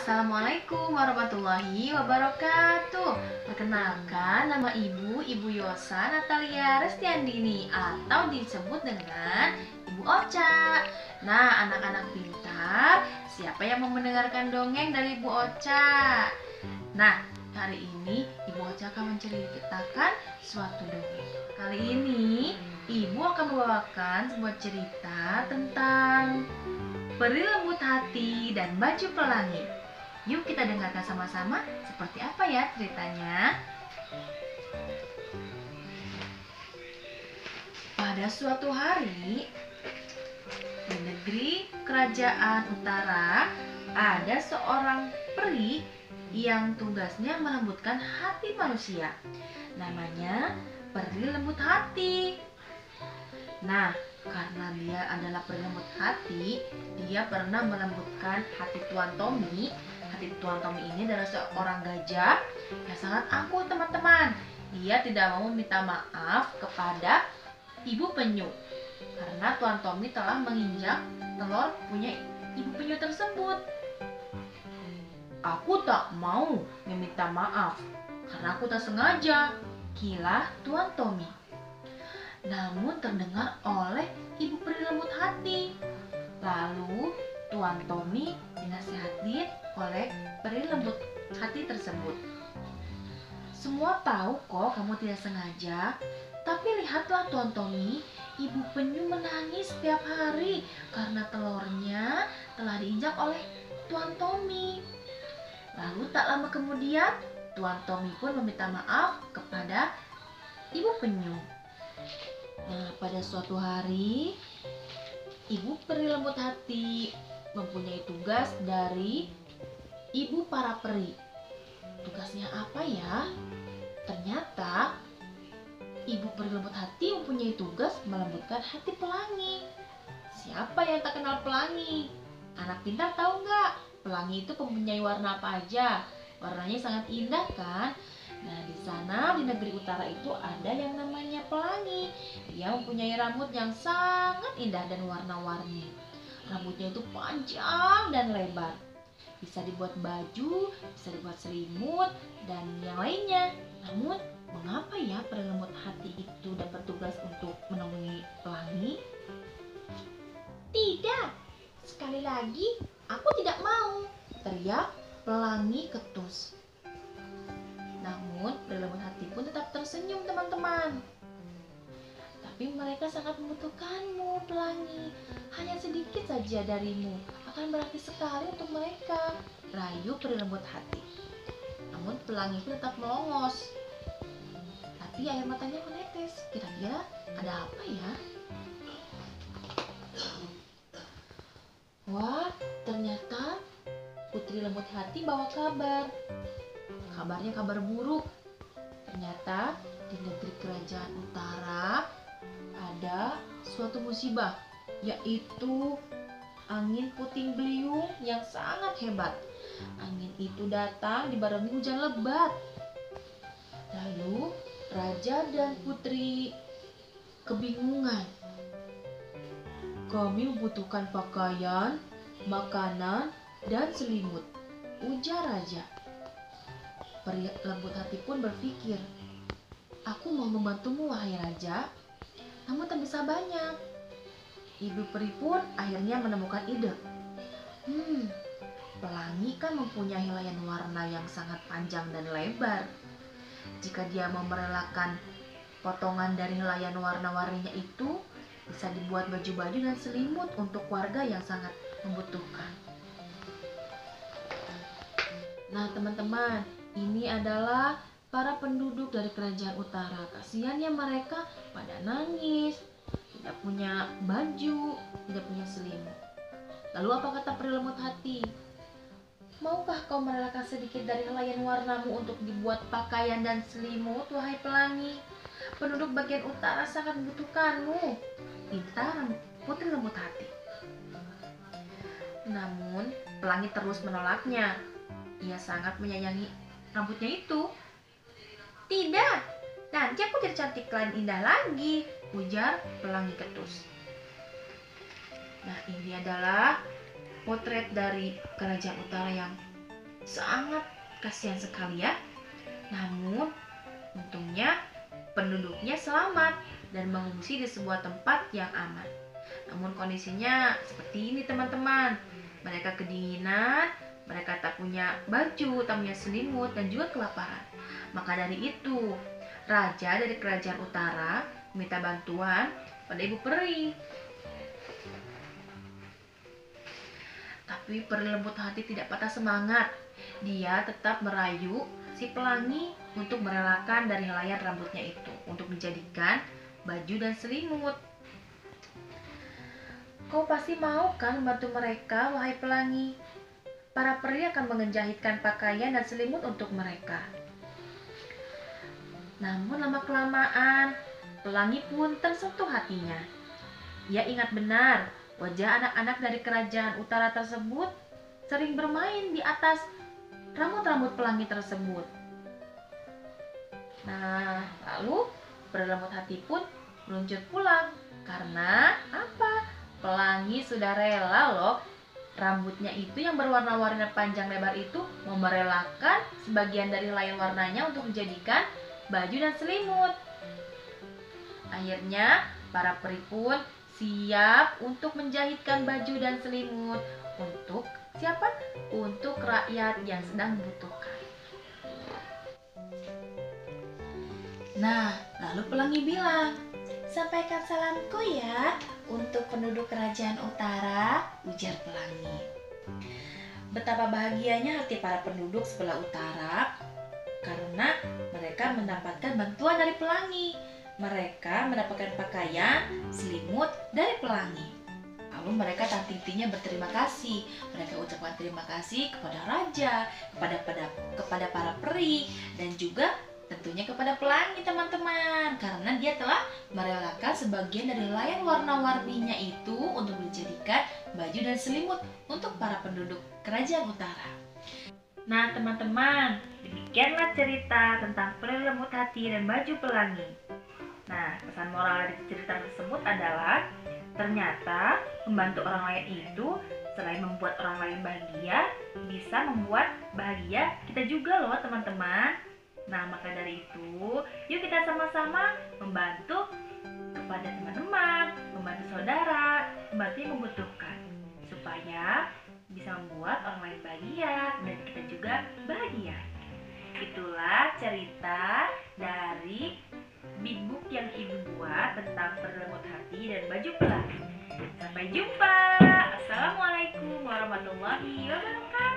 Assalamualaikum warahmatullahi wabarakatuh. Perkenalkan, nama Ibu Yosa Natalia Restiandini atau disebut dengan Ibu Ocha. Nah, anak-anak pintar, siapa yang mau mendengarkan dongeng dari Ibu Ocha? Nah, hari ini Ibu Ocha akan menceritakan suatu dongeng. Kali ini Ibu akan membawakan sebuah cerita tentang peri lembut hati dan baju pelangi. Yuk kita dengarkan sama-sama seperti apa ya ceritanya. Pada suatu hari, di negeri kerajaan utara, ada seorang peri yang tugasnya melembutkan hati manusia. Namanya peri lembut hati. Nah, karena dia adalah peri lembut hati, dia pernah melembutkan hati Tuan Tommy. Hati Tuan Tommy ini adalah seorang gajah yang sangat angkuh, teman-teman. Dia tidak mau meminta maaf kepada ibu penyu karena Tuan Tommy telah menginjak telur punya ibu penyu tersebut. Aku tak mau meminta maaf karena aku tak sengaja, kilah Tuan Tommy. Namun terdengar oleh ibu peri lembut hati. Lalu Tuan Tommy dinasihati oleh peri lembut hati tersebut. Semua tahu kok kamu tidak sengaja, tapi lihatlah Tuan Tommy, ibu penyu menangis setiap hari karena telurnya telah diinjak oleh Tuan Tommy. Lalu tak lama kemudian Tuan Tommy pun meminta maaf kepada ibu penyu. Nah, pada suatu hari, ibu peri lembut hati mempunyai tugas dari ibu para peri. Tugasnya apa ya? Ternyata ibu peri lembut hati mempunyai tugas melembutkan hati pelangi. Siapa yang tak kenal pelangi? Anak pintar tahu nggak? Pelangi itu mempunyai warna apa aja? Warnanya sangat indah kan? Nah, di sana di negeri utara itu ada yang namanya pelangi. Dia mempunyai rambut yang sangat indah dan warna-warni. Rambutnya itu panjang dan lebar. Bisa dibuat baju, bisa dibuat selimut, dan yang lainnya. Namun, mengapa ya peri lembut hati itu dapat tugas untuk menemui pelangi? Tidak, sekali lagi aku tidak mau, teriak pelangi ketus. Namun, peri lembut hati pun tetap tersenyum, teman-teman. Tapi mereka sangat membutuhkanmu, pelangi. Hanya sedikit saja darimu akan berarti sekali untuk mereka, rayu peri lembut hati. Namun pelangi pun tetap melongos. Tapi air matanya menetes. Kira-kira ada apa ya? Wah, ternyata putri lembut hati bawa kabar. Kabarnya kabar buruk. Ternyata di negeri kerajaan utara ada suatu musibah, yaitu angin puting beliung yang sangat hebat. Angin itu datang dibarengi hujan lebat. Lalu raja dan putri kebingungan. Kami membutuhkan pakaian, makanan, dan selimut, ujar raja. Peri lembut hati pun berpikir, aku mau membantumu wahai raja, namun tak bisa banyak. Ibu peri pun akhirnya menemukan ide. Pelangi kan mempunyai helaian warna yang sangat panjang dan lebar. Jika dia mau merelakan potongan dari helaian warna-warninya itu, bisa dibuat baju-baju dan selimut untuk warga yang sangat membutuhkan. Nah, teman-teman, ini adalah para penduduk dari kerajaan utara. Kasihan ya mereka pada nangis, tidak punya baju, tidak punya selimut. Lalu apa kata peri lembut hati? Maukah kau merelakan sedikit dari helaian warnamu untuk dibuat pakaian dan selimut, wahai pelangi? Penduduk bagian utara sangat membutuhkanmu, pintar putri lembut hati. Namun pelangi terus menolaknya. Ia sangat menyayangi rambutnya itu. Tidak, nanti aku jadi cantik dan indah lagi, ujar pelangi ketus. Nah, ini adalah potret dari kerajaan utara yang Sangat kasihan sekali ya. Namun, untungnya penduduknya selamat dan mengungsi di sebuah tempat yang aman. Namun kondisinya seperti ini teman-teman. Mereka kedinginan, mereka tak punya baju, tak punya selimut, dan juga kelaparan. Maka dari itu, raja dari kerajaan utara meminta bantuan pada ibu peri. Tapi peri lembut hati tidak patah semangat. Dia tetap merayu si pelangi untuk merelakan dari helaian rambutnya itu untuk dijadikan baju dan selimut. Kau pasti mau kan membantu mereka, wahai pelangi? Para peri akan menjahitkan pakaian dan selimut untuk mereka. Namun lama-kelamaan, pelangi pun tersentuh hatinya. Ia ingat benar, wajah anak-anak dari kerajaan utara tersebut sering bermain di atas rambut-rambut pelangi tersebut. Nah, lalu berlembut hati pun meluncur pulang. Karena apa? Pelangi sudah rela loh. Rambutnya itu yang berwarna-warni panjang lebar itu mau merelakan sebagian dari lain warnanya untuk dijadikan baju dan selimut. Akhirnya para peri pun siap untuk menjahitkan baju dan selimut. Untuk siapa? Untuk rakyat yang sedang membutuhkan. Nah, lalu pelangi bilang, "Sampaikan salamku ya untuk penduduk kerajaan utara," ujar pelangi. Betapa bahagianya hati para penduduk sebelah utara karena mereka mendapatkan bantuan dari pelangi. Mereka mendapatkan pakaian, selimut dari pelangi. Lalu mereka tanti-tantinya berterima kasih. Mereka ucapkan terima kasih kepada raja, kepada para peri, dan juga tentunya kepada pelangi teman-teman. Karena dia telah merelakan sebagian dari layan warna-warninya itu untuk dijadikan baju dan selimut untuk para penduduk kerajaan utara. Nah teman-teman, demikianlah cerita tentang peri lembut hati dan baju pelangi. Nah, pesan moral dari cerita tersebut adalah ternyata membantu orang lain itu selain membuat orang lain bahagia, bisa membuat bahagia kita juga loh teman-teman. Nah, maka dari itu, yuk kita sama-sama membantu kepada teman-teman, membantu saudara, membantu yang membutuhkan, supaya bisa membuat orang lain bahagia dan kita juga bahagia. Itulah cerita dari Big Book yang ibu buat tentang perlembut hati dan baju pelangi. Sampai jumpa. Assalamualaikum warahmatullahi wabarakatuh.